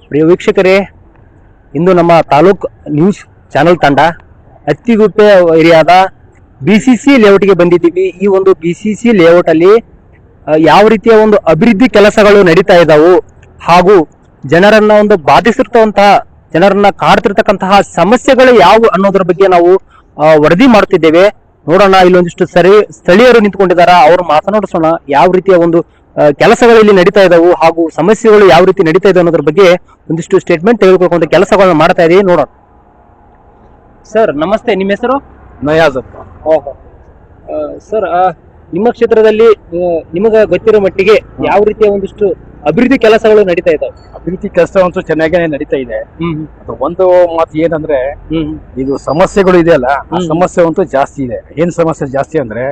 ಪ್ರಿಯ ವೀಕ್ಷಕರೇ, ಇಂದು ನಮ್ಮ taluk news channel ತಂಡ ಅತ್ತಿಗುಪ್ಪೆ ಏರಿಯಾದ ಬಿಸಿಸಿ ಲೇಔಟ್ಗೆ ಬಂದಿದ್ದೀವಿ. ಈ ಒಂದು ಬಿಸಿಸಿ ಲೇಔಟ್ ಅಲ್ಲಿ ಯಾವ ರೀತಿಯ ಒಂದು ಅಭಿವೃದ್ಧಿ ಕೆಲಸಗಳು ನಡೀತಾ ಇದ್ದಾವು ಹಾಗೂ ಜನರನ್ನ ಒಂದು ಬಾಧಿಸಿರ್ತವಂತಹ ಜನರನ್ನ ಕಾಡ್ತಿರ್ತಕ್ಕಂತಹ ಸಮಸ್ಯೆಗಳು ಯಾವುವು ಅನ್ನೋದ್ರ ಬಗ್ಗೆ ನಾವು ವರದಿ ಮಾಡುತ್ತಿದ್ದೇವೆ. ನೋಡೋಣ, ಇಲ್ಲೊಂದಿಷ್ಟು ಸ್ಥಳೀಯರು ನಿಂತ್ಕೊಂಡಿದ್ದಾರೆ, ಅವರು ಮಾತನಾಡಿಸೋಣ. ಯಾವ ರೀತಿಯ ಒಂದು ಕೆಲಸಗಳು ಇಲ್ಲಿ ನಡೀತಾ ಇದಾವು ಹಾಗೂ ಸಮಸ್ಯೆಗಳು ಯಾವ ರೀತಿ ನಡೀತಾ ಇದೆ ಅನ್ನೋದ್ರ ಬಗ್ಗೆ ಒಂದಿಷ್ಟು ಸ್ಟೇಟ್ಮೆಂಟ್ ತೆಗೆದುಕೊಳ್ಳುವಂತ ಕೆಲಸಗಳನ್ನ ಮಾಡ್ತಾ ಇದೀವಿ. ನೋಡೋಣ. ಸರ್ ನಮಸ್ತೆ, ನಿಮ್ಮ ಹೆಸರು? ನಯಾಜ್ ಅಂತ. ಸರ್, ನಿಮ್ಮ ಕ್ಷೇತ್ರದಲ್ಲಿ ನಿಮಗೆ ಗೊತ್ತಿರೋ ಮಟ್ಟಿಗೆ ಯಾವ ರೀತಿಯ ಒಂದಿಷ್ಟು ಅಭಿವೃದ್ಧಿ ಕೆಲಸಗಳು ನಡೀತಾ ಇದಾವೆ? ಅಭಿವೃದ್ಧಿ ಕೆಲಸ ಅಂತೂ ಚೆನ್ನಾಗೇ ನಡೀತಾ ಇದೆ. ಅದು ಒಂದು ಮಾತು ಏನಂದ್ರೆ, ಇದು ಸಮಸ್ಯೆಗಳು ಇದೆಯಲ್ಲ, ಆ ಸಮಸ್ಯೆ ಅಂತೂ ಜಾಸ್ತಿ ಇದೆ. ಏನ್ ಸಮಸ್ಯೆ ಜಾಸ್ತಿ ಅಂದ್ರೆ,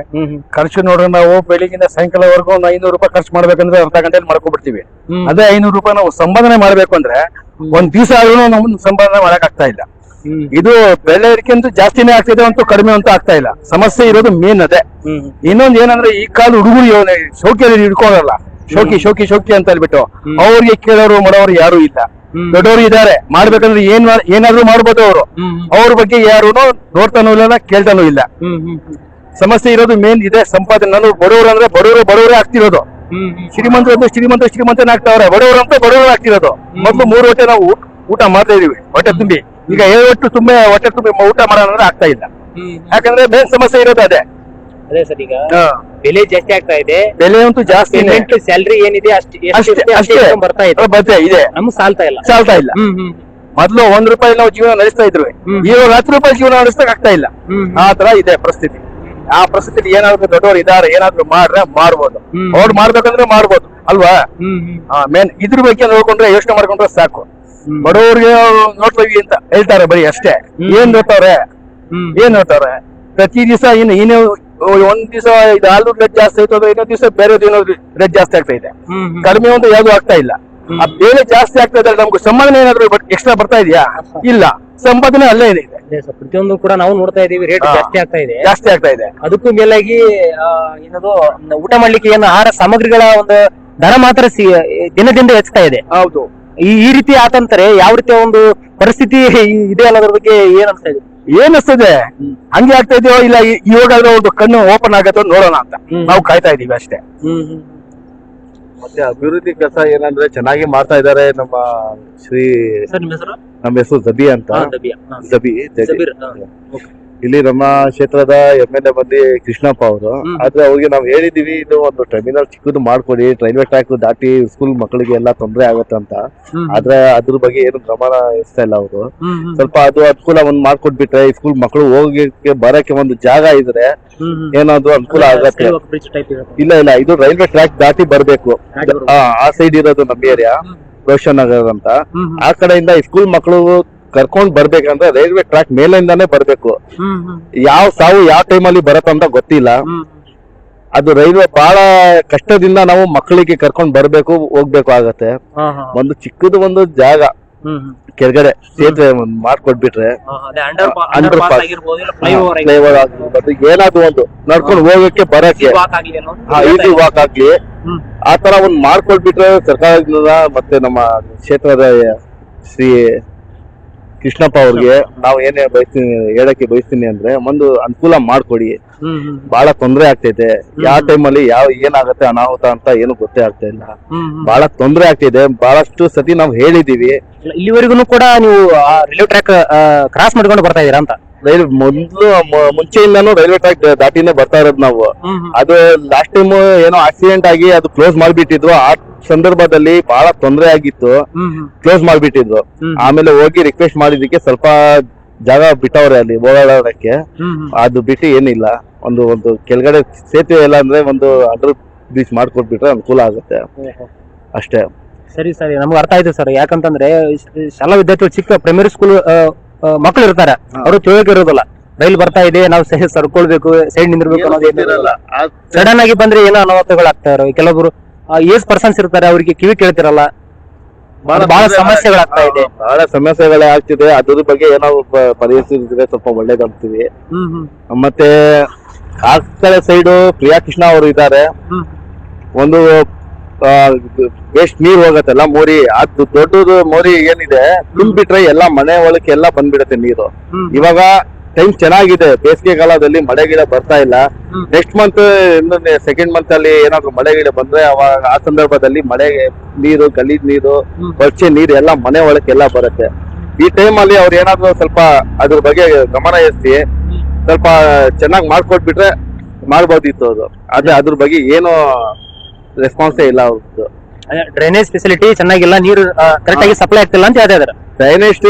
ಖರ್ಚು ನೋಡ್ರೆ ನಾವು ಬೆಳಿಗ್ಗಿಂದ ಸಾಯಂಕಾಲವರೆಗೂ ಒಂದು 500 ರೂಪಾಯಿ ಖರ್ಚು ಮಾಡ್ಬೇಕಂದ್ರೆ ಅರ್ಧ ಗಂಟೆಯಲ್ಲಿ ಮಾಡ್ಕೊಂಡ್ಬಿಡ್ತೀವಿ. ಅದೇ 500 ರೂಪಾಯಿ ನಾವು ಸಂಪಾದನೆ ಮಾಡ್ಬೇಕು ಅಂದ್ರೆ ಒಂದ್ ದಿವಸ ಆದ್ರೂ ನಾವು ಸಂಪಾದನೆ ಮಾಡಕ್ ಆಗ್ತಾ ಇಲ್ಲ. ಇದು ಬೆಲೆ ಏರಿಕೆಂತೂ ಜಾಸ್ತಿನೇ ಆಗ್ತಿದೆ, ಅಂತೂ ಕಡಿಮೆ ಅಂತೂ ಆಗ್ತಾ ಇಲ್ಲ. ಸಮಸ್ಯೆ ಇರೋದು ಮೇನ್ ಅದೇ. ಇನ್ನೊಂದು ಏನಂದ್ರೆ, ಈ ಕಾಲ ಹುಡುಗರು ಶೋಕಿಯಲ್ಲಿ ಹಿಡ್ಕೊಳ್ಳಲ್ಲ, ಶೋಕಿ ಅಂತ ಹೇಳ್ಬಿಟ್ಟು ಅವ್ರಿಗೆ ಕೇಳೋರು ಮಾಡೋರು ಯಾರು ಇಲ್ಲ. ದೊಡ್ಡವರು ಇದಾರೆ, ಮಾಡ್ಬೇಕಂದ್ರೆ ಏನಾದ್ರು ಮಾಡ್ಬೋದು. ಅವ್ರ ಬಗ್ಗೆ ಯಾರು ನೋಡ್ತಾನೂ ಇಲ್ಲ, ಕೇಳ್ತಾನೂ ಇಲ್ಲ. ಸಮಸ್ಯೆ ಇರೋದು ಮೇನ್ ಇದೆ. ಸಂಪಾದನೆ ನಾನು ಬಡವರು ಅಂದ್ರೆ ಬಡವರೇ ಆಗ್ತಿರೋದು. ಶ್ರೀಮಂತನೇ ಆಗ್ತಾವ್ರೆ, ಬಡವರು ಆಗ್ತಿರೋದು. ಮೊದ್ಲು 3 ಹೊಟ್ಟೆ ನಾವು ಊಟ ಮಾಡ್ತಾ ಇದೀವಿ, ಹೊಟ್ಟೆ ತುಂಬಿ. ಈಗ 7 ಹೊಟ್ಟೆ ತುಂಬಿ ಊಟ ಮಾಡೋಣ ಆಗ್ತಾ ಇಲ್ಲ. ಯಾಕಂದ್ರೆ ಮೇನ್ ಸಮಸ್ಯೆ ಇರೋದು ಅದೇ. ಅದೇ ಸರ್, ಈಗ ಬೆಲೆ ಜಾಸ್ತಿ ಆಗ್ತಾ ಇದೆ. ಬೆಲೆ ಅಂತೂ ಜಾಸ್ತಿ, ಸ್ಯಾಲರಿ ಏನಿದೆ ಅಷ್ಟೇ ಬರ್ತಾ ಇದೆ, ನಮ್ಗೆ ಸಾಲ್ತಾ ಇಲ್ಲ. ಮೊದ್ಲು 1 ರೂಪಾಯಿ ನಾವು ಜೀವನ ನಡೆಸ್ತಾ ಇದ್ರು, ಇವಾಗ 10 ರೂಪಾಯಿ ಜೀವನ ನಡೆಸಕ್ ಆಗ್ತಾ ಇಲ್ಲ. ಆ ತರ ಇದೆ ಪರಿಸ್ಥಿತಿ. ಆ ಪರಿಸ್ಥಿತಿ ಏನಾದ್ರು ದೊಡ್ಡವರು ಇದಾರೆ, ಏನಾದ್ರು ಮಾಡ್ಬೋದು. ಅವ್ರು ಮಾಡ್ಬೇಕಂದ್ರೆ ಮಾಡ್ಬೋದು ಅಲ್ವಾ? ಮೇನ್ ಇದ್ರ ಬಗ್ಗೆ ನೋಡ್ಕೊಂಡ್ರೆ, ಯೋಚನೆ ಮಾಡ್ಕೊಂಡ್ರೆ ಸಾಕು. ಬಡವರಿಗೆ ನೋಡ್ತೀವಿ ಅಂತ ಹೇಳ್ತಾರೆ ಬರೀ ಅಷ್ಟೇ. ಏನ್ ನೋಡ್ತಾರೆ ಪ್ರತಿ ದಿವಸ ಇನ್ನೇ ಒಂದ್ ದಿವಸ ಇದು ಹಾಲು ರೇಟ್ ಜಾಸ್ತಿ ಆಯ್ತದ, ಇನ್ನೊಂದ್ ದಿವಸ ಬೇರೆ ರೇಟ್ ಜಾಸ್ತಿ ಆಗ್ತಾ ಇದೆ. ಕಡಿಮೆ ಒಂದು ಯಾವ್ದು ಆಗ್ತಾ ಇಲ್ಲ. ಆ ಬೆಲೆ ಜಾಸ್ತಿ ಆಗ್ತಾ ಇದ್ರೆ ನಮ್ಗೆ ಸಂಪಾದನೆ ಏನಾದ್ರು ಎಕ್ಸ್ಟ್ರಾ ಬರ್ತಾ ಇದೆಯಾ? ಇಲ್ಲ, ಸಂಪಾದನೆ ಅಲ್ಲೇ ಇದೆ. ಪ್ರತಿಯೊಂದು ಕೂಡ ನಾವು ನೋಡ್ತಾ ಇದೀವಿ, ರೇಟ್ ಜಾಸ್ತಿ ಆಗ್ತಾ ಇದೆ. ಅದಕ್ಕೂ ಮೇಲಾಗಿ ಏನದು ಊಟ ಮಾಡ್ಲಿಕ್ಕೆ ಏನು ಆಹಾರ ಸಾಮಗ್ರಿಗಳ ಒಂದು ದರ ಮಾತ್ರ ದಿನದಿಂದ ಹೆಚ್ಚುತ್ತಾ ಇದೆ. ಹೌದು. ಈ ರೀತಿ ಆತಂತಾರೆ ಯಾವ ರೀತಿಯ ಒಂದು ಪರಿಸ್ಥಿತಿ ಇದೆ ಅನ್ನೋದ್ರ ಬಗ್ಗೆ ಏನ್ ಅನ್ಸ್ತಾ ಇದೆ? ಏನಿಸ್ತದೆ, ಹಂಗೆ ಆಗ್ತಾ ಇದೆಯೋ ಇಲ್ಲ ಇವಾಗಾದ್ರೂ ಒಂದು ಕಣ್ಣು ಓಪನ್ ಆಗತ್ತೋ ನೋಡೋಣ ಅಂತ ನಾವು ಕಾಯ್ತಾ ಇದೀವಿ ಅಷ್ಟೇ. ಮತ್ತೆ ಅಭಿವೃದ್ಧಿ ಕೆಲಸ ಏನಂದ್ರೆ ಚೆನ್ನಾಗಿ ಮಾಡ್ತಾ ಇದ್ದಾರೆ ನಮ್ಮ ನಮ್ಮ ಹೆಸರು ಜಬಿ ಅಂತ. ಜಬಿ ಇಲ್ಲಿ ನಮ್ಮ ಕ್ಷೇತ್ರದ MLA ಬಂದು ಕೃಷ್ಣಪ್ಪ ಅವರು. ಆದ್ರೆ ಅವ್ರಿಗೆ ನಾವು ಹೇಳಿದೀವಿ, ಇದು ಒಂದು ಟರ್ಮಿನಲ್ ಚಿಕ್ಕದು ಮಾಡ್ಕೊಡಿ, ರೈಲ್ವೆ ಟ್ರ್ಯಾಕ್ ದಾಟಿ ಸ್ಕೂಲ್ ಮಕ್ಕಳಿಗೆ ಎಲ್ಲ ತೊಂದರೆ ಆಗತ್ತೆ ಅಂತ. ಆದ್ರೆ ಅದ್ರ ಬಗ್ಗೆ ಏನು ಗಮನ ಹರಿಸ್ತಾ ಇಲ್ಲ ಅವರು. ಸ್ವಲ್ಪ ಅದು ಅನುಕೂಲ ಒಂದ್ ಮಾಡ್ಕೊಟ್ಬಿಟ್ರೆ, ಸ್ಕೂಲ್ ಮಕ್ಕಳು ಹೋಗಕ್ಕೆ ಬರಕ್ಕೆ ಒಂದು ಜಾಗ ಇದ್ರೆ ಏನಾದ್ರು ಅನುಕೂಲ ಆಗತ್ತೆ. ಇಲ್ಲ, ಇದು ರೈಲ್ವೆ ಟ್ರ್ಯಾಕ್ ದಾಟಿ ಬರ್ಬೇಕು. ಆ ಸೈಡ್ ಇರೋದು ನಮ್ಮ ಏರಿಯಾ ರೋಷನ್ ನಗರ್ ಅಂತ. ಆ ಕಡೆಯಿಂದ ಸ್ಕೂಲ್ ಮಕ್ಕಳು ಕರ್ಕೊಂಡ್ ಬರ್ಬೇಕಂದ್ರೆ ರೈಲ್ವೆ ಟ್ರ್ಯಾಕ್ ಮೇಲಿಂದಾನೇ ಬರ್ಬೇಕು. ಯಾವ ಟೈಮಲ್ಲಿ ಬರತ್ತಂತ ಗೊತ್ತಿಲ್ಲ. ಅದು ರೈಲ್ವೆ ಬಹಳ ಕಷ್ಟದಿಂದ ನಾವು ಮಕ್ಕಳಿಗೆ ಕರ್ಕೊಂಡ್ ಹೋಗ್ಬೇಕು ಆಗತ್ತೆ. ಒಂದು ಚಿಕ್ಕದು ಒಂದು ಜಾಗ ಕೆಳಗಡೆ ಸೇತುವೆ ಮಾಡ್ಕೊಟ್ಬಿಟ್ರೆ, ಅಂಡರ್ ಪಾಸ್ ಫ್ಲೈಓವರ್ ಆಗಿರ್ಬೋದು, ಏನಾದ್ರು ಒಂದು ನಡ್ಕೊಂಡು ಹೋಗಕ್ಕೆ ಬರಕ್ಕೆ ಈಸಿ ವಾಕ್ ಆಗ್ಲಿ, ಆತರ ಒಂದ್ ಮಾಡ್ಕೊಟ್ಬಿಟ್ರೆ ಸರ್ಕಾರದಿಂದ ಮತ್ತೆ ನಮ್ಮ ಕ್ಷೇತ್ರದ ಶ್ರೀ ಕೃಷ್ಣಪ್ಪ ಅವ್ರಿಗೆ ನಾವು ಏನೇ ಹೇಳಕ್ಕೆ ಬಯಸ್ತೀನಿ ಅಂದ್ರೆ, ಒಂದು ಅನುಕೂಲ ಮಾಡ್ಕೊಡಿ. ಬಹಳ ತೊಂದರೆ ಆಗ್ತೈತೆ. ಯಾವ ಟೈಮಲ್ಲಿ ಏನಾಗತ್ತೆ ಅನಾಹುತ ಅಂತ ಏನು ಗೊತ್ತೇ ಆಗ್ತಾ ಇಲ್ಲ. ಬಹಳ ತೊಂದರೆ ಆಗ್ತಿದೆ. ಬಹಳಷ್ಟು ಸತಿ ನಾವು ಹೇಳಿದೀವಿ. ಇಲ್ಲಿವರೆಗೂ ಕೂಡ ನೀವು ರೈಲ್ವೆ ಟ್ರ್ಯಾಕ್ ಕ್ರಾಸ್ ಮಾಡ್ಕೊಂಡು ಬರ್ತಾ ಇದೀರಾ ಅಂತ? ಮುಂಚೆಯಿಂದಾನು ರೈಲ್ವೆ ಟ್ರ್ಯಾಕ್ ದಾಟಿನೇ ಬರ್ತಾ ಇರೋದು ನಾವು. ಅದು ಲಾಸ್ಟ್ ಟೈಮ್ ಏನೋ ಆಕ್ಸಿಡೆಂಟ್ ಆಗಿ ಅದು ಕ್ಲೋಸ್ ಮಾಡ್ಬಿಟ್ಟಿದ್ರು. ಆ ಸಂದರ್ಭದಲ್ಲಿ ಬಹಳ ತೊಂದರೆ ಆಗಿತ್ತು, ಕ್ಲೋಸ್ ಮಾಡ್ಬಿಟ್ಟಿದ್ರು. ಆಮೇಲೆ ಹೋಗಿ ರಿಕ್ವೆಸ್ಟ್ ಮಾಡಿದಕ್ಕೆ ಸ್ವಲ್ಪ ಜಾಗ ಬಿಟ್ಟವ್ರೆ ಅಲ್ಲಿ ಓಡಾಡೋದಕ್ಕೆ. ಅದು ಬಿಟ್ಟು ಏನಿಲ್ಲ, ಒಂದು ಕೆಳಗಡೆ ಸೇತುವೆ ಎಲ್ಲ ಅಂದ್ರೆ ಒಂದು ಅಂಡರ್ ಬ್ರಿಡ್ಜ್ ಮಾಡ್ಕೊಟ್ಬಿಟ್ರೆ ಅನುಕೂಲ ಆಗುತ್ತೆ ಅಷ್ಟೇ. ಸರಿ, ನಮ್ಗೆ ಅರ್ಥ ಆಯ್ತು ಸರ್. ಯಾಕಂತಂದ್ರೆ ಶಾಲಾ ವಿದ್ಯಾರ್ಥಿಗಳು, ಚಿಕ್ಕ ಪ್ರೈಮರಿ ಸ್ಕೂಲ್ ಮಕ್ಕಳು ಇರ್ತಾರೆ, ಅವರು ತಿಳುವಳಿಕೆ ಇರೋದಿಲ್ಲ. ರೈಲ್ ಬರ್ತಾ ಇದೆ, ನಾವು ಸರ್ಕೊಳ್ಬೇಕು, ಸೈಡ್ ನಿಂದಿರ್ಬೇಕು ಅನ್ನೋದು. ಸಡನ್ ಆಗಿ ಬಂದ್ರೆ ಏನೋ ಅನಾಹುತಗಳು ಆಗ್ತಾ ಇರೋ. ಕೆಲವೊಬ್ರು ಏಜ್ ಪರ್ಸನ್ಸ್ ಇರ್ತಾರೆ, ಅವ್ರಿಗೆ ಕಿವಿ ಕೇಳ್ತಿರಲ್ಲ. ಬಹಳ ಸಮಸ್ಯೆಗಳಾಗ್ತಾ ಇದೆ. ಬಹಳ ಸಮಸ್ಯೆಗಳೇ ಆಗ್ತಿದೆ. ಅದ್ರ ಬಗ್ಗೆ ಏನೋ ಪರಿಹರಿಸಿದ್ರೆ ಸ್ವಲ್ಪ ಒಳ್ಳೇದಾಗ್ತೀವಿ. ಮತ್ತೆ ಆ ಕಡೆ ಸೈಡು ಪ್ರಿಯಾ ಕೃಷ್ಣ ಅವರು ಇದ್ದಾರೆ. ಒಂದು ವೇಸ್ಟ್ ನೀರ್ ಹೋಗತ್ತಲ್ಲ ಮೋರಿ, ಅದು ದೊಡ್ಡದು ಮೋರಿ ಏನಿದೆ ತುಂಬಿಟ್ರೆ ಎಲ್ಲ ಮನೆ ಒಳಕ್ಕೆ ಎಲ್ಲ ಬಂದ್ಬಿಡತ್ತೆ ನೀರು. ಇವಾಗ ಟೈಮ್ ಚೆನ್ನಾಗಿದೆ, ಬೇಸಿಗೆ ಕಾಲದಲ್ಲಿ ಮಳೆ ಗಿಡ ಬರ್ತಾ ಇಲ್ಲ. ನೆಕ್ಸ್ಟ್ ಮಂತ್ ಸೆಕೆಂಡ್ ಮಂತ್ ಅಲ್ಲಿ ಏನಾದ್ರು ಮಳೆ ಗಿಡ ಬಂದ್ರೆ ಅವಾಗ ಆ ಸಂದರ್ಭದಲ್ಲಿ ಮಳೆ ನೀರು, ಗಲೀಜ್ ನೀರು, ಕೊಚ್ಚೆ ನೀರು ಎಲ್ಲ ಮನೆ ಒಳಕ್ಕೆ ಎಲ್ಲ ಬರುತ್ತೆ. ಈ ಟೈಮ್ ಅಲ್ಲಿ ಅವ್ರು ಏನಾದ್ರು ಸ್ವಲ್ಪ ಅದ್ರ ಬಗ್ಗೆ ಗಮನ ಹರಿಸಿ ಸ್ವಲ್ಪ ಚೆನ್ನಾಗಿ ಮಾಡ್ಕೊಟ್ಬಿಟ್ರೆ ಮಾಡ್ಬೋದಿತ್ತು. ಅದು ಆದ್ರೆ ಅದ್ರ ಬಗ್ಗೆ ಏನು ರೆಸ್ಪಾನ್ಸೇ ಇಲ್ಲ ಅವ್ರದ್ದು. ಡ್ರೈನೇಜ್ ಫೆಸಿಲಿಟಿ ಚೆನ್ನಾಗಿಲ್ಲ, ನೀರು ಕರೆಕ್ಟ್ ಆಗಿ ಸಪ್ಲೈ ಆಗ್ತಿಲ್ಲ ಅಂತ ಹೇಳ್ತಾ ಇದಾರೆ. ಡ್ರೈನೇಜ್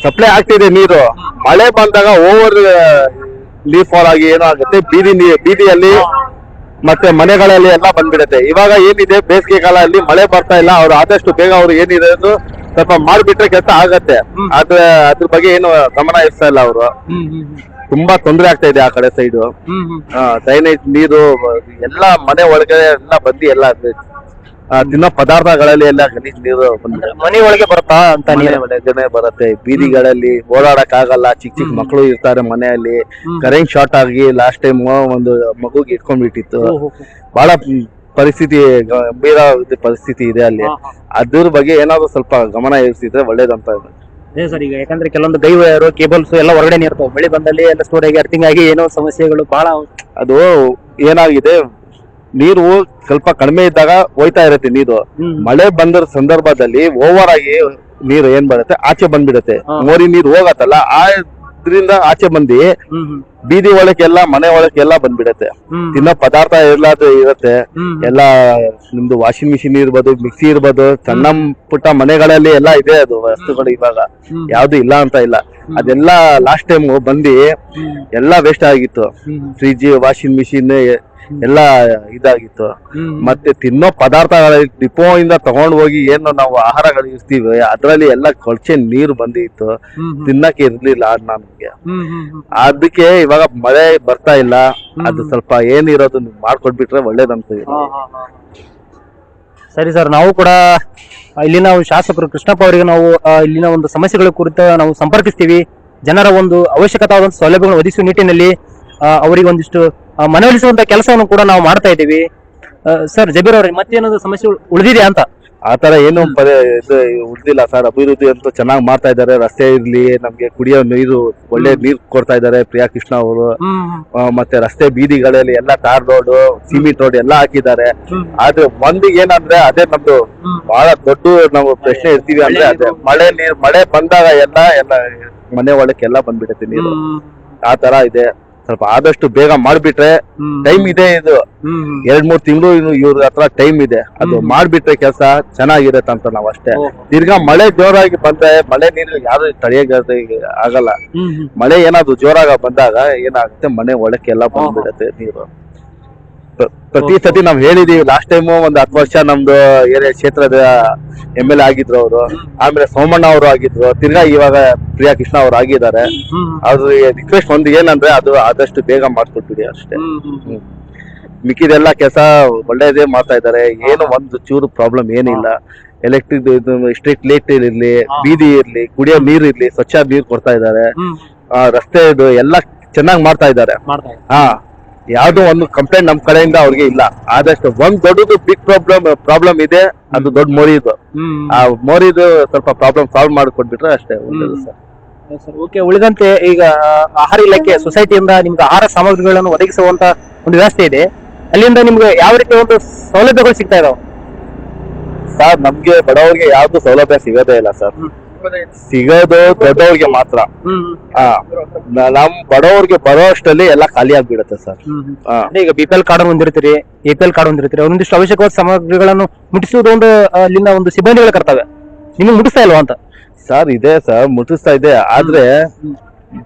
ಸಪ್ಲೈ ಆಗ್ತಿದೆ ನೀರು, ಮಳೆ ಬಂದಾಗ ಓವರ್ ನೀರ್ ಫಾಲ್ ಆಗಿ ಏನಾಗುತ್ತೆ ಬೀದಿಯಲ್ಲಿ ಮತ್ತೆ ಮನೆಗಳಲ್ಲಿ ಎಲ್ಲ ಬಂದ್ಬಿಡುತ್ತೆ. ಇವಾಗ ಏನಿದೆ ಬೇಸಿಗೆ ಕಾಲದಲ್ಲಿ ಮಳೆ ಬರ್ತಾ ಇಲ್ಲ, ಅವ್ರು ಆದಷ್ಟು ಬೇಗ ಅವ್ರು ಏನಿದೆ ಸ್ವಲ್ಪ ಮಾಡ್ಬಿಟ್ರೆ ಕೆಲಸ ಆಗತ್ತೆ. ಆದ್ರೆ ಅದ್ರ ಬಗ್ಗೆ ಏನು ಗಮನ ಹರಿಸ್ತಾ ಇಲ್ಲ ಅವರು. ತುಂಬಾ ತೊಂದರೆ ಆಗ್ತಾ ಇದೆ ಆ ಕಡೆ ಸೈಡು. ಡ್ರೈನೇಜ್ ನೀರು ಎಲ್ಲ ಮನೆ ಒಳಗಡೆ ಎಲ್ಲ ಬಂದು ಎಲ್ಲ ತಿನ್ನೋ ಪದಾರ್ಥಗಳಲ್ಲಿ ಎಲ್ಲ ಗಲೀಜ್ ನೀರು ಮನೆ ಒಳಗೆ ಬರುತ್ತಾ ಅಂತ ಒಳಗಡೆ ಬರುತ್ತೆ. ಬೀದಿಗಳಲ್ಲಿ ಓಡಾಡಕ್ ಆಗಲ್ಲ, ಚಿಕ್ಕ ಚಿಕ್ಕ ಮಕ್ಕಳು ಇರ್ತಾರೆ ಮನೆಯಲ್ಲಿ. ಕರೆಂಟ್ ಶಾರ್ಟ್ ಆಗಿ ಲಾಸ್ಟ್ ಟೈಮ್ ಒಂದು ಮಗುಗೆ ಇಟ್ಕೊಂಡ್ಬಿಟ್ಟಿತ್ತು. ಬಹಳ ಪರಿಸ್ಥಿತಿ ಗಂಭೀರ ಪರಿಸ್ಥಿತಿ ಇದೆ ಅಲ್ಲಿ. ಅದ್ರ ಬಗ್ಗೆ ಏನಾದ್ರು ಸ್ವಲ್ಪ ಗಮನ ಹರಿಸಿದ್ರೆ ಒಳ್ಳೇದಂತ ಇದೆ. ಅದೇ ಸರ್, ಈಗ ಯಾಕಂದ್ರೆ ಕೆಲವೊಂದು ಗೈ ವೈರು, ಕೇಬಲ್ಸ್ ಎಲ್ಲ ಹೊರಗಡೆ ಇರ್ತಾವೆ. ಬೆಳೆ ಬಂದಲ್ಲಿ ಎಲ್ಲ ಸ್ಟೋರ್ ಆಗಿ ಅರ್ಥಿಂಗ್ ಆಗಿ ಏನೋ ಸಮಸ್ಯೆಗಳು ಬಹಳ. ಅದು ಏನಾಗಿದೆ, ನೀರು ಸ್ವಲ್ಪ ಕಡಿಮೆ ಇದ್ದಾಗ ಹೋಯ್ತಾ ಇರುತ್ತೆ ನೀರು. ಮಳೆ ಬಂದ ಸಂದರ್ಭದಲ್ಲಿ ಓವರ್ ಆಗಿ ನೀರು ಏನ್ ಬರುತ್ತೆ ಆಚೆ ಬಂದ್ಬಿಡುತ್ತೆ. ಮೋರಿ ನೀರು ಹೋಗತ್ತಲ್ಲ, ಆದ್ರಿಂದ ಆಚೆ ಬಂದು ಬೀದಿ ಒಳಕ್ಕೆಲ್ಲ ಮನೆ ಒಳಕ್ಕೆಲ್ಲ ಬಂದ್ಬಿಡತ್ತೆ. ತಿನ್ನೋ ಪದಾರ್ಥ ಎಲ್ಲಾದ್ರೂ ಇರುತ್ತೆ. ಎಲ್ಲ ನಿಮ್ದು ವಾಷಿಂಗ್ ಮಿಷಿನ್ ಇರ್ಬೋದು, ಮಿಕ್ಸಿ ಇರ್ಬೋದು, ಸಣ್ಣ ಪುಟ್ಟ ಮನೆಗಳಲ್ಲಿ ಎಲ್ಲ ಇದೆ ಅದು ವಸ್ತುಗಳು. ಇವಾಗ ಯಾವ್ದು ಇಲ್ಲ ಅಂತ ಇಲ್ಲ. ಅದೆಲ್ಲ ಲಾಸ್ಟ್ ಟೈಮ್ ಬಂದು ಎಲ್ಲ ವೇಸ್ಟ್ ಆಗಿತ್ತು. ಫ್ರಿಜ್, ವಾಷಿಂಗ್ ಮಿಷಿನ್ ಎಲ್ಲ ಇದಾಗಿತ್ತು. ಮತ್ತೆ ತಿನ್ನೋ ಪದಾರ್ಥಗಳ ಡಿಪೋ ಇಂದ ತಗೊಂಡ್ ಹೋಗಿ ಏನು ನಾವು ಆಹಾರಗಳು ಇರ್ತೀವಿ ಅದ್ರಲ್ಲಿ ಎಲ್ಲ ಕೊಳಚೆ ನೀರು ಬಂದಿತ್ತು, ತಿನ್ನಕ್ಕೆ ಇರ್ಲಿಲ್ಲ ನಮ್ಗೆ. ಅದಕ್ಕೆ ಇವಾಗ ಮಳೆ ಬರ್ತಾ ಇಲ್ಲ, ಅದು ಸ್ವಲ್ಪ ಏನಿರೋದು ಮಾಡ್ಕೊಟ್ಬಿಟ್ರೆ ಒಳ್ಳೇದಂತ. ಸರಿ ಸರ್, ನಾವು ಕೂಡ ಇಲ್ಲಿನ ಶಾಸಕರು ಕೃಷ್ಣಪ್ಪ ಅವರಿಗೆ ನಾವು ಇಲ್ಲಿನ ಒಂದು ಸಮಸ್ಯೆಗಳ ಕುರಿತು ನಾವು ಸಂಪರ್ಕಿಸ್ತೀವಿ. ಜನರ ಒಂದು ಅವಶ್ಯಕವಾದ ಸೌಲಭ್ಯಗಳನ್ನು ಒದಗಿಸುವ ನಿಟ್ಟಿನಲ್ಲಿ ಅವರಿಗೆ ಒಂದಿಷ್ಟು ಮನವೊಲಿಸುವಂತ ಕೆಲಸವನ್ನು ಕೂಡ ನಾವು ಮಾಡ್ತಾ ಇದ್ದೀವಿ. ಸರ್ ಜಬೀರ್ ಅವ್ರಿಗೆ ಮತ್ತೇನಾದ್ರು ಸಮಸ್ಯೆ ಉಳಿದಿದೆ ಅಂತ? ಆತರ ಏನು ಉಳಿದಿಲ್ಲ ಸರ್. ಅಭಿವೃದ್ಧಿ ಅಂತೂ ಚೆನ್ನಾಗಿ ಮಾಡ್ತಾ ಇದ್ದಾರೆ. ರಸ್ತೆ ಇರ್ಲಿ, ನಮ್ಗೆ ಕುಡಿಯೋ ನೀರು ಒಳ್ಳೆ ನೀರು ಕೊಡ್ತಾ ಇದ್ದಾರೆ ಪ್ರಿಯಾ ಕೃಷ್ಣ ಅವರು. ಮತ್ತೆ ರಸ್ತೆ ಬೀದಿಗಳಲ್ಲಿ ಎಲ್ಲ ಟಾರ್ ರೋಡ್, ಸಿಮೆಂಟ್ ರೋಡ್ ಎಲ್ಲ ಹಾಕಿದ್ದಾರೆ. ಆದ್ರೆ ಒಂದು ಏನಂದ್ರೆ ಅದೇ ನಮ್ದು ಬಹಳ ದೊಡ್ಡ ನಾವು ಪ್ರಶ್ನೆ ಇರ್ತೀವಿ ಅಂದ್ರೆ ಅದೇ ಮಳೆ ಬಂದಾಗ ಎಲ್ಲ ಮನೆ ಒಳಕ್ಕೆಲ್ಲ ಬಂದ್ಬಿಡುತ್ತೆ ನೀರು. ಆ ತರ ಇದೆ. ಸ್ವಲ್ಪ ಆದಷ್ಟು ಬೇಗ ಮಾಡ್ಬಿಟ್ರೆ, ಟೈಮ್ ಇದೆ, ಇದು 2-3 ತಿಂಗಳು ಇವ್ರ ಹತ್ರ ಟೈಮ್ ಇದೆ. ಅದು ಮಾಡ್ಬಿಟ್ರೆ ಕೆಲಸ ಚೆನ್ನಾಗಿರತ್ತೆ ಅಂತ ನಾವ್ ಅಷ್ಟೇ. ತಿರ್ಗಾ ಮಳೆ ಜೋರಾಗಿ ಬಂದ್ರೆ ಮಳೆ ನೀರು ಯಾರು ತಡೆಯೋಕೆ ಆಗಲ್ಲ. ಮಳೆ ಏನಾದ್ರು ಜೋರಾಗ ಬಂದಾಗ ಏನಾಗುತ್ತೆ, ಮನೆ ಒಳಕ್ಕೆಲ್ಲ ಬಂದ್ಬಿಡತ್ತೆ ನೀರು. ಪ್ರತಿ ಸತಿ ನಾವ್ ಹೇಳಿದೀವಿ. ಲಾಸ್ಟ್ ಟೈಮ್ ಒಂದು 10 ವರ್ಷ ನಮ್ದು ಏರಿಯಾ ಕ್ಷೇತ್ರದ MLA ಆಗಿದ್ರು ಅವರು. ಆಮೇಲೆ ಸೋಮಣ್ಣ ಅವರು ಆಗಿದ್ರು. ತಿರ್ಗಾ ಇವಾಗ ಪ್ರಿಯಾ ಕೃಷ್ಣ ಅವ್ರು ಆಗಿದ್ದಾರೆ. ಅವ್ರ ರಿಕ್ವೆಸ್ಟ್ ಒಂದು ಏನಂದ್ರೆ ಅದು ಆದಷ್ಟು ಬೇಗ ಮಾಡ್ಕೊಟ್ಬಿಡಿ ಅಷ್ಟೇ. ಮಿಕ್ಕಿದೆಲ್ಲ ಕೆಲಸ ಒಳ್ಳೇದೇ ಮಾಡ್ತಾ ಇದ್ದಾರೆ. ಏನು ಒಂದು ಚೂರು ಪ್ರಾಬ್ಲಮ್ ಏನಿಲ್ಲ. ಎಲೆಕ್ಟ್ರಿಕ್ ಸ್ಟ್ರೀಟ್ ಲೈಟ್ ಇರ್ಲಿ, ಬೀದಿ ಇರ್ಲಿ, ಕುಡಿಯೋ ನೀರ್ ಇರ್ಲಿ, ಸ್ವಚ್ಛ ನೀರ್ ಕೊಡ್ತಾ ಇದ್ದಾರೆ. ರಸ್ತೆ ಎಲ್ಲ ಚೆನ್ನಾಗಿ ಮಾಡ್ತಾ ಇದ್ದಾರೆ. ಯಾವ್ದೋ ಒಂದು ಕಂಪ್ಲೇಂಟ್ ನಮ್ ಕಡೆಯಿಂದ ಅವ್ರಿಗೆ ಇಲ್ಲ. ಆದಷ್ಟು ಒಂದ್ ದೊಡ್ಡದು ಬಿಗ್ ಪ್ರಾಬ್ಲಮ್ ಇದೆ, ಅದು ದೊಡ್ಡ ಮೋರಿದು. ಆ ಮೋರಿದು ಸ್ವಲ್ಪ ಪ್ರಾಬ್ಲಮ್ ಸಾಲ್ವ್ ಮಾಡಿಕೊಟ್ಬಿಟ್ರೆ ಅಷ್ಟೇ ಒಳ್ಳೇದು ಸರ್. ಓಕೆ, ಉಳಿದಂತೆ ಈಗ ಆಹಾರ ಇಲಾಖೆ ಸೊಸೈಟಿಯಿಂದ ನಿಮ್ಗೆ ಆಹಾರ ಸಾಮಗ್ರಿಗಳನ್ನು ಒದಗಿಸುವಂತ ಒಂದು ವ್ಯವಸ್ಥೆ ಇದೆ. ಅಲ್ಲಿಂದ ನಿಮ್ಗೆ ಯಾವ ರೀತಿ ಒಂದು ಸೌಲಭ್ಯಗಳು ಸಿಗ್ತಾ ಇದಾವೆ ಸರ್? ನಮ್ಗೆ ಬಡವರಿಗೆ ಯಾವ್ದು ಸೌಲಭ್ಯ ಸಿಗೋದೇ ಇಲ್ಲ ಸರ್. ಸಿಗೋದು ದೊಡ್ಡವ್ರಿಗೆ ಮಾತ್ರ. ನಮ್ ಬಡವರಿಗೆ ಬರೋ ಅಷ್ಟಲ್ಲಿ ಎಲ್ಲ ಖಾಲಿ ಆಗ್ಬಿಡುತ್ತೆ ಸರ್. ಈಗ BPL ಕಾರ್ಡ್ ಹೊಂದಿರ್ತೀರಿ, APL ಕಾರ್ಡ್ ಹೊಂದಿರ್ತೀರಿ, ಒಂದಿಷ್ಟು ಅವಶ್ಯಕವಾದ ಸಾಮಗ್ರಿಗಳನ್ನು ಮುಟ್ಟಿಸುವುದು ಒಂದು ಅಲ್ಲಿಂದ ಒಂದು ಸಿಬ್ಬಂದಿಗಳ ಕರ್ತವ್ಯ. ನಿಮ್ಗೆ ಮುಟ್ಟಿಸ್ತಾ ಇಲ್ವಾ ಅಂತ? ಸರ್ ಇದೆ ಸರ್, ಮುಟ್ಟಿಸ್ತಾ ಇದೆ. ಆದ್ರೆ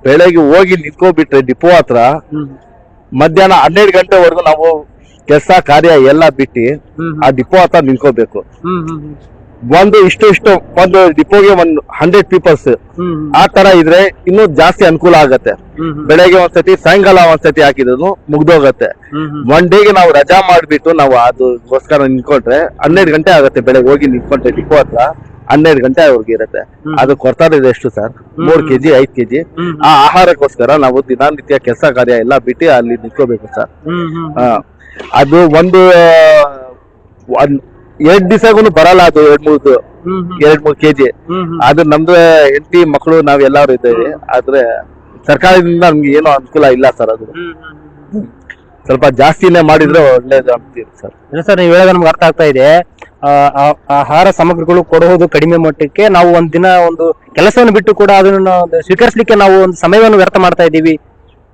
ಬೆಳಗ್ಗೆ ಹೋಗಿ ನಿಂತ್ಕೊಬಿಟ್ರೆ ಡಿಪೋ ಹತ್ರ ಮಧ್ಯಾಹ್ನ 12 ಗಂಟೆವರೆಗೂ ನಾವು ಕೆಲಸ ಕಾರ್ಯ ಎಲ್ಲ ಬಿಟ್ಟು ಆ ಡಿಪೋ ಹತ್ರ ನಿಂತ್ಕೋಬೇಕು. ಒಂದು ಒಂದು ಡಿಪೋಗೆ 100 ಪೀಪಲ್ಸ್ ಆ ತರ ಇದ್ರೆ ಇನ್ನೂ ಜಾಸ್ತಿ ಅನುಕೂಲ ಆಗತ್ತೆ. ಬೆಳಗ್ಗೆ ಒಂದ್ಸತಿ, ಸಾಯಂಕಾಲ ಒಂದ್ಸತಿ ಹಾಕಿದ್ರು ಮುಗ್ದೋಗತ್ತೆ. ಒನ್ ಡೇಗೆ ನಾವು ರಜಾ ಮಾಡ್ಬಿಟ್ಟು ನಾವು ಅದಕ್ಕೋಸ್ಕರ ನಿಂತ್ಕೊಂಡ್ರೆ 12 ಗಂಟೆ ಆಗತ್ತೆ. ಬೆಳಗ್ಗೆ ಹೋಗಿ ನಿಂತ್ಕೊಂಡ್ರೆ ಡಿಪೋ ಹತ್ರ 12 ಗಂಟೆ ಅವ್ರಿಗೆ ಇರುತ್ತೆ. ಅದು ಕೊಡ್ತಾ ಇದೆ ಎಷ್ಟು ಸರ್? 3 kg 5 kg. ಆ ಆಹಾರಕ್ಕೋಸ್ಕರ ನಾವು ದಿನನಿತ್ಯ ಕೆಲಸ ಕಾರ್ಯ ಎಲ್ಲ ಬಿಟ್ಟು ಅಲ್ಲಿ ನಿಂತ್ಕೋಬೇಕು ಸರ್. ಅದು ಎರಡ್ ದಿವಸಗೂ ಬರಲ್ಲ ಅದು ಎರಡ್ ಮೂರ್ ಕೆಜಿ. ಅದು ನಮ್ದು ಹೆಂಡತಿ ಮಕ್ಕಳು ನಾವ್ ಎಲ್ಲಾರು ಇದ್ದೇವೆ. ಆದ್ರೆ ಸರ್ಕಾರದಿಂದ ನಮ್ಗೆ ಏನೋ ಅನುಕೂಲ ಇಲ್ಲ ಸರ್. ಅದು ಸ್ವಲ್ಪ ಜಾಸ್ತಿನೇ ಮಾಡಿದ್ರೆ ಒಳ್ಳೇದು ಅಂತೀವಿ ಸರ್. ಇಲ್ಲ ಸರ್, ನೀವು ಹೇಳೋದು ನಮ್ಗೆ ಅರ್ಥ ಆಗ್ತಾ ಇದೆ. ಆಹಾರ ಸಾಮಗ್ರಿಗಳು ಕೊಡುವುದು ಕಡಿಮೆ ಮಟ್ಟಕ್ಕೆ ನಾವು ಒಂದಿನ ಒಂದು ಕೆಲಸವನ್ನು ಬಿಟ್ಟು ಕೂಡ ಅದನ್ನು ಸ್ವೀಕರಿಸಲಿಕ್ಕೆ ನಾವು ಒಂದು ಸಮಯವನ್ನು ವ್ಯರ್ಥ ಮಾಡ್ತಾ ಇದ್ದೀವಿ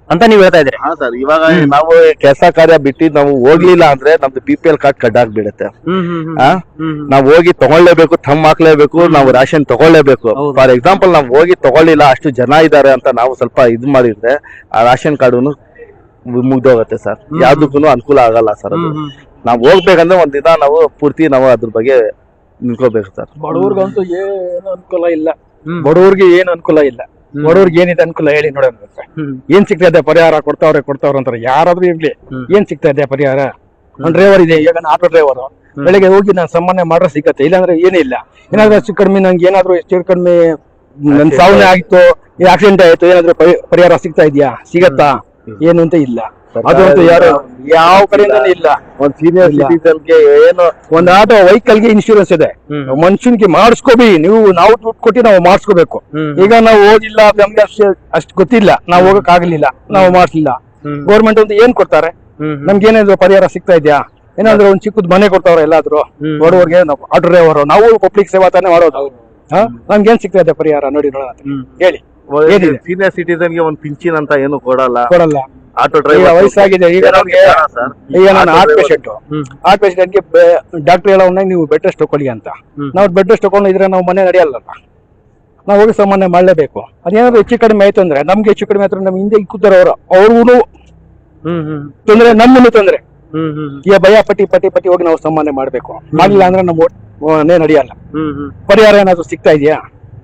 ಅಂತ ನೀವು ಹೇಳ್ತಾ ಇದ್ದೀರಿ. ಹಾ ಸರ್, ಇವಾಗ ನಾವು ಕೆಲಸ ಕಾರ್ಯ ಬಿಟ್ಟು ನಾವು ಹೋಗ್ಲಿಲ್ಲ ಅಂದ್ರೆ ನಮ್ದು BPL ಕಾರ್ಡ್ ಕಟ್ ಆಗ್ಬಿಡುತ್ತೆ. ನಾವ್ ಹೋಗಿ ತಗೊಳ್ಳೇಬೇಕು, ಥಮ್ ಹಾಕ್ಲೇಬೇಕು, ನಾವು ರೇಷನ್ ತಗೊಳ್ಳೇಬೇಕು. ಫಾರ್ ಎಕ್ಸಾಂಪಲ್ ನಾವ್ ಹೋಗಿ ತಗೊಳ್ಳಿಲ್ಲ, ಅಷ್ಟು ಜನ ಇದ್ದಾರೆ ಅಂತ ನಾವು ಸ್ವಲ್ಪ ಇದು ಮಾಡಿದ್ರೆ ಆ ರೇಷನ್ ಕಾರ್ಡ್ ಮುಗ್ದೋಗತ್ತೆ ಸರ್. ಯಾವ್ದಕ್ಕೂ ಅನುಕೂಲ ಆಗಲ್ಲ ಸರ್. ಅದು ನಾವ್ ಹೋಗ್ಬೇಕಂದ್ರೆ ಒಂದಿನ ನಾವು ಪೂರ್ತಿ ನಾವು ಅದ್ರ ಬಗ್ಗೆ ನಿಂತ್ಕೋಬೇಕು ಸರ್. ಬಡವ್ರಿಗಂತೂ ಏನು ಅನುಕೂಲ ಇಲ್ಲ. ಬಡವ್ರಿಗೆ ಏನು ಅನುಕೂಲ ಇಲ್ಲ. ಬಡವ್ರಿಗೆ ಏನಿದೆ ಅನುಕೂಲ ಹೇಳಿ ನೋಡೋಣ. ಏನ್ ಸಿಗ್ತಾ ಇದೆ ಪರಿಹಾರ? ಕೊಡ್ತಾವ್ರೆ ಅಂತಾರೆ. ಯಾರಾದ್ರೂ ಇರ್ಲಿ, ಏನ್ ಸಿಗ್ತಾ ಇದೆ ಪರಿಹಾರ? ಒಂದ್ ಡ್ರೈವರ್ ಇದೆ, ಈಗ ಆಟೋ ಡ್ರೈವರ್ ಬೆಳಿಗ್ಗೆ ಹೋಗಿ ನಾನು ಸಾಮಾನ್ಯ ಮಾಡ್ರೆ ಸಿಗತ್ತೆ, ಇಲ್ಲಾಂದ್ರೆ ಏನಿಲ್ಲ. ಏನಾದ್ರೂ ಹೆಚ್ಚು ಕಡಿಮೆ ನಂಗೆ ಏನಾದ್ರು ಹೆಚ್ಚು ಕಡಿಮೆ ನನ್ ಸಾವನೆ ಆಗಿತ್ತು, ಆಕ್ಸಿಡೆಂಟ್ ಆಯ್ತು, ಏನಾದ್ರು ಪರಿಹಾರ ಸಿಗ್ತಾ ಇದೆಯಾ? ಸಿಗತ್ತಾ? ಏನು ಅಂತ ಇಲ್ಲ. ಅದಂತೂ ಯಾರು ಯಾವ ಕಡೆಯಿಂದಾನು ಇಲ್ಲ. ಒಂದ್ ಸೀನಿಯರ್ ಸಿಟಿಜನ್ಗೆ ಏನು ಒಂದ್ ಆಟೋ ವೆಹಿಕಲ್ಗೆ ಇನ್ಶೂರೆನ್ಸ್ ಇದೆ. ಮನುಷ್ಯನ್ಗೆ ಮಾಡಿಸ್ಕೋಬಿ ನೀವು, ನಾವು ದುಡ್ಡು ಕೊಟ್ಟು ನಾವು ಮಾಡಿಸ್ಕೋಬೇಕು. ಈಗ ನಾವು ಹೋಗಿಲ್ಲ, ನಮ್ಗೆ ಅಷ್ಟು ಗೊತ್ತಿಲ್ಲ, ನಾವು ಹೋಗಕ್ ಆಗ್ಲಿಲ್ಲ, ನಾವು ಮಾಡಿಸ್ಲಿಲ್ಲ. ಗೌರ್ಮೆಂಟ್ ಅಂತ ಏನ್ ಕೊಡ್ತಾರೆ ನಮ್ಗೆ? ಏನಾದ್ರು ಪರಿಹಾರ ಸಿಗ್ತಾ ಇದೆಯಾ? ಏನಾದ್ರು ಒಂದ್ ಚಿಕ್ಕದ್ ಮನೆ ಕೊಡ್ತಾವ್ರ ಎಲ್ಲಾದ್ರು ಬಡವರ್ಗೆ? ಆಟೋ ಡ್ರೈವರ್ ನಾವು ಪಬ್ಲಿಕ್ ಸೇವಾ ತಾನೇ ಮಾಡೋದು. ನಮ್ಗೆ ಏನ್ ಸಿಗ್ತಾ ಇದೆ ಪರಿಹಾರ ನೋಡಿ ನೋಡೋಣ, ಹೇಳಿ. ಸೀನಿಯರ್ ಸಿಟಿಜನ್ಗೆ ಒಂದ್ ಪಿಂಚಿನ್ ಅಂತ ಏನು ಕೊಡಲ್ಲ. ಆಟೋ ಈಗ ಡ್ರೈವರ್ ವಯಸ್ಸಾಗಿದೆ. ಈಗ ನಮ್ಗೆ ಈಗ ನಾನು ಹಾರ್ಟ್ ಪೇಷಂಟ್ಗೆ ಡಾಕ್ಟರ್ ಹೇಳೋನ್ನ ನೀವು ಬೆಡ್ ರೆಸ್ಟ್ ತಗೊಳ್ಳಿ ಅಂತ. ನಾವು ಬೆಡ್ ರೆಸ್ಟ್ ತಗೊಂಡಿದ್ರೆ ನಾವು ಮನೆ ನಡೆಯಲ್ಲ, ನಾವು ಹೋಗಿ ಸಾಮಾನ್ಯ ಮಾಡಲೇಬೇಕು. ಅದೇನಾದ್ರು ಹೆಚ್ಚು ಕಡಿಮೆ ಆಯ್ತು ಅಂದ್ರೆ, ನಮ್ಗೆ ಹೆಚ್ಚು ಕಡಿಮೆ ಆಯ್ತು ನಮ್ ಹಿಂದೆ ಕೂತಾರವ್ರು ಅವ್ರಿಗೂ ತೊಂದ್ರೆ, ನಮ್ಮನ್ನು ತೊಂದ್ರೆ. ಈಗ ಭಯ ಪಟ್ಟಿ ಹೋಗಿ ನಾವು ಸಾಮಾನ್ಯ ಮಾಡ್ಬೇಕು. ಮಾಡಿಲ್ಲ ಅಂದ್ರೆ ನಮ್ಮ ಮನೆ ನಡೆಯಲ್ಲ. ಪರಿಹಾರ ಏನಾದ್ರು ಸಿಗ್ತಾ ಇದೆಯಾ?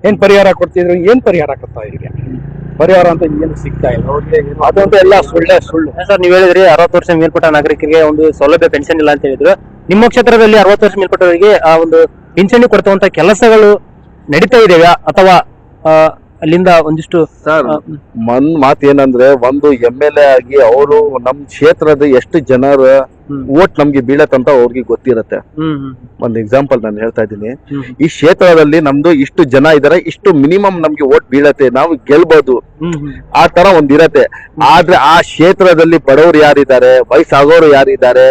ಏನ್ ಪರಿಹಾರ ಕೊಡ್ತಿದ್ರು? ಏನ್ ಪರಿಹಾರ ಕೊಡ್ತಾ ಇದೀರಿ? ಪರಿಹಾರ ಅಂತ ಏನು ಸಿಗ್ತಾ ಇಲ್ಲ. ಅದಂತೂ ಎಲ್ಲ ಸುಳ್ಳು. ಸರ್, ನೀವು ಹೇಳಿದ್ರಿ 60 ವರ್ಷ ಮೇಲ್ಪಟ್ಟ ನಾಗರಿಕರಿಗೆ ಒಂದು ಸೌಲಭ್ಯ ಪೆನ್ಷನ್ ಇಲ್ಲ ಅಂತ ಹೇಳಿದ್ರು. ನಿಮ್ಮ ಕ್ಷೇತ್ರದಲ್ಲಿ 60 ವರ್ಷ ಮೇಲ್ಪಟ್ಟವರಿಗೆ ಆ ಒಂದು ಪಿಂಚಣಿ ಕೊಡ್ತುವಂತ ಕೆಲಸಗಳು ನಡೀತಾ ಇದೆಯಾ, ಅಥವಾ ಅಲ್ಲಿಂದ ಒಂದಿಷ್ಟು ಸರ್ ಮಾತು ಏನಂದ್ರೆ, ಒಂದು MLA ಆಗಿ ಅವರು ನಮ್ ಕ್ಷೇತ್ರದ ಎಷ್ಟು ಜನರು ಓಟ್ ನಮ್ಗೆ ಬೀಳತ್ತಂತ ಅವ್ರಿಗೆ ಗೊತ್ತಿರತ್ತೆ. ಒಂದ್ ಎಕ್ಸಾಂಪಲ್ ನಾನು ಹೇಳ್ತಾ ಇದ್ದೀನಿ. ಈ ಕ್ಷೇತ್ರದಲ್ಲಿ ನಮ್ದು ಇಷ್ಟು ಜನ ಇದಾರೆ, ಇಷ್ಟು ಮಿನಿಮಮ್ ನಮ್ಗೆ ಓಟ್ ಬೀಳತ್ತೆ, ನಾವು ಗೆಲ್ಬಹುದು, ಆ ತರ ಒಂದಿರತ್ತೆ. ಆದ್ರೆ ಆ ಕ್ಷೇತ್ರದಲ್ಲಿ ಬಡವರು ಯಾರಿದ್ದಾರೆ, ವಯಸ್ಸಾಗೋರು ಯಾರಿದ್ದಾರೆ,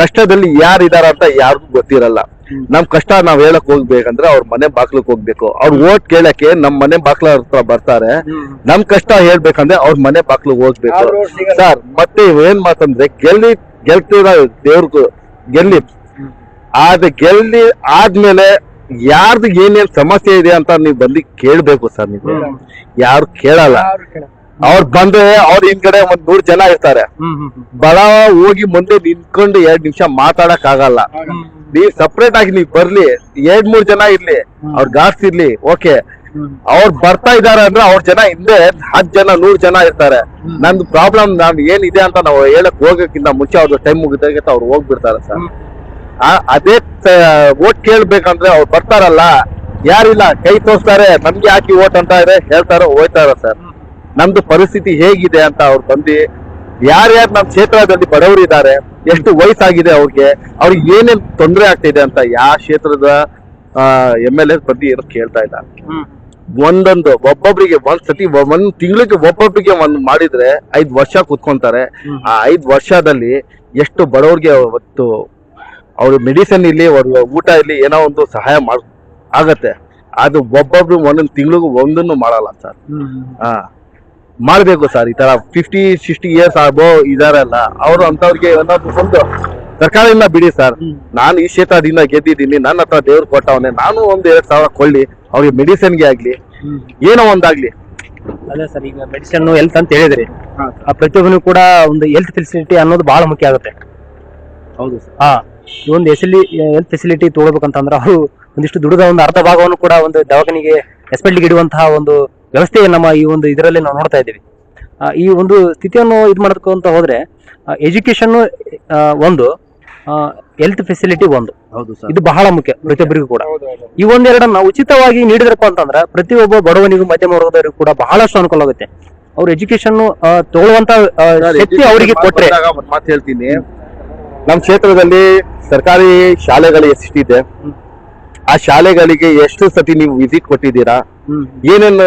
ಕಷ್ಟದಲ್ಲಿ ಯಾರಿದಾರ ಅಂತ ಯಾರಿಗೂ ಗೊತ್ತಿರಲ್ಲ. ನಮ್ ಕಷ್ಟ ನಾವ್ ಹೇಳಕ್ ಹೋಗ್ಬೇಕಂದ್ರೆ ಅವ್ರ ಮನೆ ಬಾಗ್ಲಕ್ ಹೋಗ್ಬೇಕು. ಅವ್ರ ಓಟ್ ಕೇಳಕ್ಕೆ ನಮ್ ಮನೆ ಬಾಗ್ಲ ಹತ್ರ ಬರ್ತಾರೆ. ನಮ್ ಕಷ್ಟ ಹೇಳ್ಬೇಕಂದ್ರೆ ಅವ್ರ ಮನೆ ಬಾಗ್ಲಿಗೆ ಹೋಗ್ಬೇಕು ಸರ್. ಮತ್ತೆ ಏನ್ ಮಾತಂದ್ರೆ, ಗೆಲ್ತಿರ ದೇವ್ರಿಗೂ ಗೆಲ್ಲಿ, ಗೆಲ್ಲಿ ಆದ್ಮೇಲೆ ಯಾರ್ದು ಏನೇನ್ ಸಮಸ್ಯೆ ಇದೆ ಅಂತ ನೀವ್ ಬಂದು ಕೇಳ್ಬೇಕು ಸರ್. ನೀವು ಯಾರು ಕೇಳಲ್ಲ. ಅವ್ರು ಬಂದ್ರೆ ಅವ್ರ ಹಿಂದ್ಗಡೆ ಒಂದ್ 100 ಜನ ಇರ್ತಾರೆ. ಬಡ ಹೋಗಿ ಮುಂದೆ ನಿಂತ್ಕೊಂಡು 2 ನಿಮಿಷ ಮಾತಾಡಕ್ ಆಗಲ್ಲ. ನೀವ್ ಸಪ್ರೇಟ್ ಆಗಿ ನೀವ್ ಬರ್ಲಿ, 2-3 ಜನ ಇರ್ಲಿ, ಅವ್ರ ಗಾಡ್ಸ್ ಇರ್ಲಿ, ಓಕೆ. ಅವ್ರು ಬರ್ತಾ ಇದಾರೆ ಅಂದ್ರೆ ಅವ್ರ ಜನ ಹಿಂದೆ 10 ಜನ 100 ಜನ ಇರ್ತಾರೆ. ನಂದು ಪ್ರಾಬ್ಲಮ್ ನಾವ್ ಏನಿದೆ ಅಂತ ನಾವು ಹೇಳಕ್ ಹೋಗಕ್ಕಿಂತ ಮುಂಚೆ ಅವ್ರ ಟೈಮ್ ಮುಗಿದಾಗ ಅವ್ರು ಹೋಗ್ಬಿಡ್ತಾರೆ ಸರ್. ಅದೇ ಓಟ್ ಕೇಳ್ಬೇಕಂದ್ರೆ ಅವ್ರು ಬರ್ತಾರಲ್ಲ, ಯಾರಿಲ್ಲ, ಕೈ ತೋರಿಸ್ತಾರೆ, ನಮ್ಗೆ ಹಾಕಿ ಓಟ್ ಅಂತ ಇದೆ ಹೇಳ್ತಾರೆ, ಹೋಯ್ತಾರ ಸರ್. ನಮ್ದು ಪರಿಸ್ಥಿತಿ ಹೇಗಿದೆ ಅಂತ ಅವ್ರು ಬಂದು ಯಾರ್ಯಾರು ನಮ್ ಕ್ಷೇತ್ರದಲ್ಲಿ ಬಡವರು ಇದ್ದಾರೆ, ಎಷ್ಟು ವಯಸ್ಸಾಗಿದೆ ಅವ್ರಿಗೆ ಏನೇನ್ ತೊಂದರೆ ಆಗ್ತಿದೆ ಅಂತ ಯಾವ ಕ್ಷೇತ್ರದ MLA ಬಂದು ಏನೋ ಕೇಳ್ತಾ ಇಲ್ಲ. ಒಬ್ಬೊಬ್ರಿಗೆ ಒಂದ್ಸತಿ ಒಂದ್ ತಿಂಗಳಿಗೆ ಒಬ್ಬೊಬ್ರಿಗೆ ಒಂದ್ ಮಾಡಿದ್ರೆ 5 ವರ್ಷ ಕುತ್ಕೊಂತಾರೆ. ಆ 5 ವರ್ಷದಲ್ಲಿ ಎಷ್ಟು ಬಡವ್ರಿಗೆ ಅವತ್ತು ಅವ್ರ ಮೆಡಿಸಿನ್ ಇರ್ಲಿ, ಅವ್ರ ಊಟ ಇರ್ಲಿ, ಏನೋ ಒಂದು ಸಹಾಯ ಆಗತ್ತೆ. ಅದು ಒಬ್ಬೊಬ್ರು ಒಂದೊಂದ್ ತಿಂಗಳಿಗೂ ಒಂದನ್ನು ಮಾಡಲ್ಲ ಸರ್. ಮಾಡ್ಬೇಕು ಸರ್. ಈ ತರ 50-60 ಇಯರ್ಸ್ ಆಗೋ ಇದಾರಲ್ಲ, ಅವ್ರು ಅಂತವ್ರಿಗೆ ಒಂದು ಸರ್ಕಾರದಿಂದ ಬಿಡಿ ಸರ್. ನಾನು ಈ ಕ್ಷೇತ್ರದಿಂದ ಗೆದ್ದಿದ್ದೀನಿ, ನನ್ನ ಹತ್ರ ದೇವ್ರು ಕೊಟ್ಟವನೆ, ನಾನು 1-2 ಸಾವಿರ ಕೊಳ್ಳಿ, ಅವ್ರಿಗೆ ಮೆಡಿಸಿನ್ಗೆ ಆಗ್ಲಿ, ಏನೋ ಒಂದಾಗ್ಲಿ. ಅದೇ ಸರ್, ಈಗ ಮೆಡಿಸಿನ್ ಹೆಲ್ತ್ ಅಂತ ಹೇಳಿದ್ರಿ, ಪ್ರತಿಯೊಬ್ಬನು ಕೂಡ ಒಂದು ಹೆಲ್ತ್ ಫೆಸಿಲಿಟಿ ಅನ್ನೋದು ಬಹಳ ಮುಖ್ಯ ಆಗುತ್ತೆ. ಹೌದು ಸರ್. ಈ ಒಂದು ಹೆಲ್ತ್ ಫೆಸಿಲಿಟಿ ತಗೋಬೇಕಂತಂದ್ರೆ ಅವರು ಒಂದಿಷ್ಟು ದುಡಿದ ಒಂದು ಅರ್ಧ ಭಾಗವನ್ನು ಕೂಡ ಒಂದು ದವಾಖಾನೆಗೆ ಹಾಸ್ಪಿಟಲ್ಗೆ ಇಡುವಂತಹ ಒಂದು ವ್ಯವಸ್ಥೆ ನಮ್ಮ ಈ ಒಂದು ಇದರಲ್ಲಿ ನಾವು ನೋಡ್ತಾ ಇದ್ದೀವಿ. ಈ ಒಂದು ಸ್ಥಿತಿಯನ್ನು ಇದು ಮಾಡ್ಕೊಂತ ಹೋದ್ರೆ ಎಜುಕೇಶನ್ ಒಂದು, ಹೆಲ್ತ್ ಫೆಸಿಲಿಟಿ ಒಂದು, ಇದು ಬಹಳ ಮುಖ್ಯ ಪ್ರತಿಯೊಬ್ಬರಿಗೂ ಕೂಡ. ಈ ಒಂದೆರಡನ್ನ ಉಚಿತವಾಗಿ ನೀಡಿದ್ರಪ್ಪ ಅಂತಂದ್ರೆ ಪ್ರತಿಯೊಬ್ಬ ಬಡವನಿಗೂ ಮಧ್ಯಮ ವರ್ಗದವರಿಗೂ ಕೂಡ ಬಹಳಷ್ಟು ಅನುಕೂಲ ಆಗುತ್ತೆ. ಅವ್ರ ಎಜುಕೇಶನ್ ತಗೊಳ್ಳುವಂತ ಶಕ್ತಿ ಅವರಿಗೆ ಕೊಟ್ರೆ. ಮಾತು ಹೇಳ್ತೀನಿ, ನಮ್ಮ ಕ್ಷೇತ್ರದಲ್ಲಿ ಸರ್ಕಾರಿ ಶಾಲೆಗಳು ಎಷ್ಟಿದೆ, ಆ ಶಾಲೆಗಳಿಗೆ ಎಷ್ಟು ಸತಿ ನೀವು ವಿಸಿಟ್ ಕೊಟ್ಟಿದ್ದೀರಾ, ಏನೇನು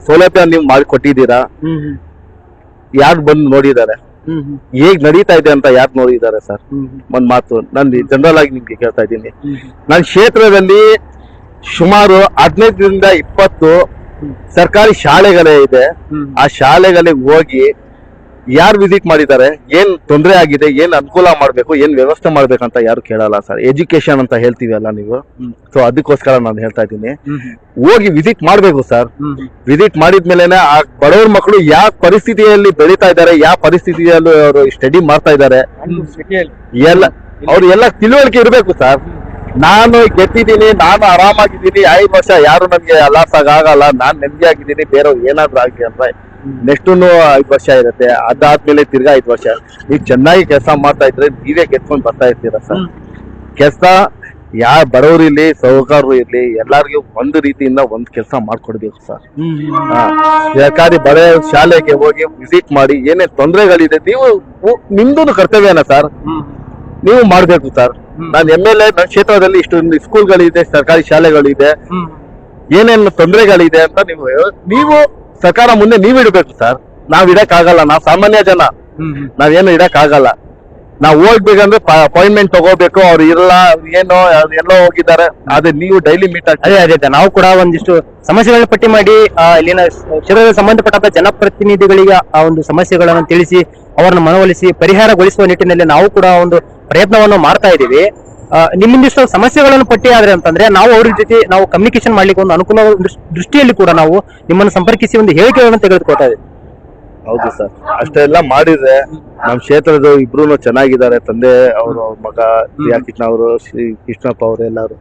ಸೌಲಭ್ಯ ನೀವು ಮಾಡಿ ಕೊಟ್ಟಿದ್ದೀರಾ, ಯಾರು ಬಂದು ನೋಡಿದ್ದಾರೆ, ಹೇಗ್ ನಡೀತಾ ಇದೆ ಅಂತ ಯಾರು ನೋಡಿದ್ದಾರೆ ಸರ್? ಒಂದ್ ಮಾತು ನಾನು ಜನರಲ್ ಆಗಿ ನಿಮ್ಗೆ ಕೇಳ್ತಾ ಇದ್ದೀನಿ. ನನ್ನ ಕ್ಷೇತ್ರದಲ್ಲಿ ಸುಮಾರು 15ರಿಂದ 20 ಸರ್ಕಾರಿ ಶಾಲೆಗಳೇ ಇದೆ. ಆ ಶಾಲೆಗಳಿಗೆ ಹೋಗಿ ಯಾರು ವಿಸಿಟ್ ಮಾಡಿದ್ದಾರೆ, ಏನ್ ತೊಂದರೆ ಆಗಿದೆ, ಏನ್ ಅನುಕೂಲ ಮಾಡ್ಬೇಕು, ಏನ್ ವ್ಯವಸ್ಥೆ ಮಾಡ್ಬೇಕಂತ ಯಾರು ಕೇಳಲ್ಲ ಸರ್. ಎಜುಕೇಶನ್ ಅಂತ ಹೇಳ್ತೀವಿ ಅಲ್ಲ ನೀವು, ಸೊ ಅದಕ್ಕೋಸ್ಕರ ನಾನು ಹೇಳ್ತಾ ಇದ್ದೀನಿ, ಹೋಗಿ ವಿಸಿಟ್ ಮಾಡ್ಬೇಕು ಸರ್. ವಿಸಿಟ್ ಮಾಡಿದ್ಮೇಲೆ ಆ ಬಡವ್ರ ಮಕ್ಕಳು ಯಾವ ಪರಿಸ್ಥಿತಿಯಲ್ಲಿ ಬೆಳೀತಾ ಇದ್ದಾರೆ, ಯಾವ ಪರಿಸ್ಥಿತಿಯಲ್ಲಿ ಅವರು ಸ್ಟಡಿ ಮಾಡ್ತಾ ಇದ್ದಾರೆ, ಎಲ್ಲ ಅವ್ರು ಎಲ್ಲ ತಿಳುವಳಿಕೆ ಇರಬೇಕು ಸರ್. ನಾನು ಗೆದ್ದಿದ್ದೀನಿ, ನಾನು ಆರಾಮಾಗಿದ್ದೀನಿ, 5 ವರ್ಷ ಯಾರು ನನ್ಗೆ ಲಾಸ್ ಆಗಲ್ಲ, ನಾನ್ ನೆಮ್ಮದಿಯಾಗಿದ್ದೀನಿ. ಬೇರೆಯವ್ರು ಏನಾದ್ರು ಆಗಿ ಅಂದ್ರೆ ನೆಕ್ಸ್ಟ್ 5 ವರ್ಷ ಇರುತ್ತೆ, ಅದಾದ್ಮೇಲೆ ತಿರ್ಗಾ 5 ವರ್ಷ. ನೀವು ಚೆನ್ನಾಗಿ ಕೆಲಸ ಮಾಡ್ತಾ ಇದ್ರೆ ನೀವೇ ಗೆದ್ಕೊಂಡು ಬರ್ತಾ ಇರ್ತೀರಾ ಸರ್. ಕೆಲಸ ಯಾರು ಬಡವರು ಇರ್ಲಿ, ಸೌಕರ್ಯರು ಇರ್ಲಿ, ಎಲ್ಲರಿಗೂ ಒಂದು ರೀತಿಯಿಂದ ಒಂದು ಕೆಲಸ ಮಾಡ್ಕೊಡ್ಬೇಕು ಸರ್. ಸರ್ಕಾರಿ ಬಡ ಶಾಲೆಗೆ ಹೋಗಿ ವಿಸಿಟ್ ಮಾಡಿ ಏನೇ ತೊಂದರೆಗಳಿದೆ, ನೀವು ನಿಮ್ದು ಕರ್ತವ್ಯನ ಸರ್, ನೀವು ಮಾಡ್ಬೇಕು ಸರ್. ನಾನು MLA, ನನ್ನ ಕ್ಷೇತ್ರದಲ್ಲಿ ಇಷ್ಟೊಂದು ಸ್ಕೂಲ್ಗಳಿದೆ, ಸರ್ಕಾರಿ ಶಾಲೆಗಳಿದೆ, ಏನೇನು ತೊಂದರೆಗಳಿದೆ ಅಂತ ನೀವು ಸರ್ಕಾರ ಮುಂದೆ ನೀವು ಇಡಬೇಕು ಸರ್. ನಾವ್ ಇಡಕ್ ಆಗಲ್ಲ, ನಾವ್ ಸಾಮಾನ್ಯ ಜನ, ನಾವೇನು ಇಡಕ್ ಆಗಲ್ಲ. ನಾವ್ ಹೋಗ್ಬೇಕಂದ್ರೆ ಅಪಾಯಿಂಟ್ಮೆಂಟ್ ತಗೋಬೇಕು, ಅವ್ರು ಇಲ್ಲ ಏನೋ ಎಲ್ಲೋ ಹೋಗಿದ್ದಾರೆ, ಅದೇ ನೀವು ಡೈಲಿ ಮೀಟ್ ಆಗಿ. ಅದೇ ನಾವು ಕೂಡ ಒಂದಿಷ್ಟು ಸಮಸ್ಯೆಗಳನ್ನ ಪಟ್ಟಿ ಮಾಡಿ ಇಲ್ಲಿನ ಕ್ಷೇತ್ರದ ಸಂಬಂಧಪಟ್ಟಂತ ಜನಪ್ರತಿನಿಧಿಗಳಿಗೆ ಆ ಒಂದು ಸಮಸ್ಯೆಗಳನ್ನು ತಿಳಿಸಿ ಅವರನ್ನು ಮನವೊಲಿಸಿ ಪರಿಹಾರಗೊಳಿಸುವ ನಿಟ್ಟಿನಲ್ಲಿ ನಾವು ಕೂಡ ಒಂದು ಪ್ರಯತ್ನವನ್ನು ಮಾಡ್ತಾ ಇದ್ದೀವಿ. ನಿಮ್ಮಿಂದಿಷ್ಟು ಸಮಸ್ಯೆಗಳನ್ನು ಪಟ್ಟಿ ಆದ್ರೆ ಅಂತಂದ್ರೆ ನಾವು ಅವ್ರ ಜೊತೆ ನಾವು ಕಮ್ಯುನಿಕೇಶನ್ ಮಾಡ್ಲಿಕ್ಕೆ ಒಂದು ಅನುಕೂಲ ದೃಷ್ಟಿಯಲ್ಲಿ ಕೂಡ ನಾವು ನಿಮ್ಮನ್ನು ಸಂಪರ್ಕಿಸಿ ಒಂದು ಹೇಳಿಕೆಗಳನ್ನು ತೆಗೆದುಕೊಳ್ತಾ ಇದ್ದೀವಿ. ಹೌದು ಸರ್, ಅಷ್ಟೆಲ್ಲ ಮಾಡಿದ್ರೆ ನಮ್ ಕ್ಷೇತ್ರದ ಇಬ್ರು ಚೆನ್ನಾಗಿದ್ದಾರೆ. ತಂದೆ ಅವರು, ಮಗ ಶ್ರೀ ಕೃಷ್ಣ ಅವರು, ಶ್ರೀ ಕೃಷ್ಣಪ್ಪ ಅವರು ಎಲ್ಲಾರು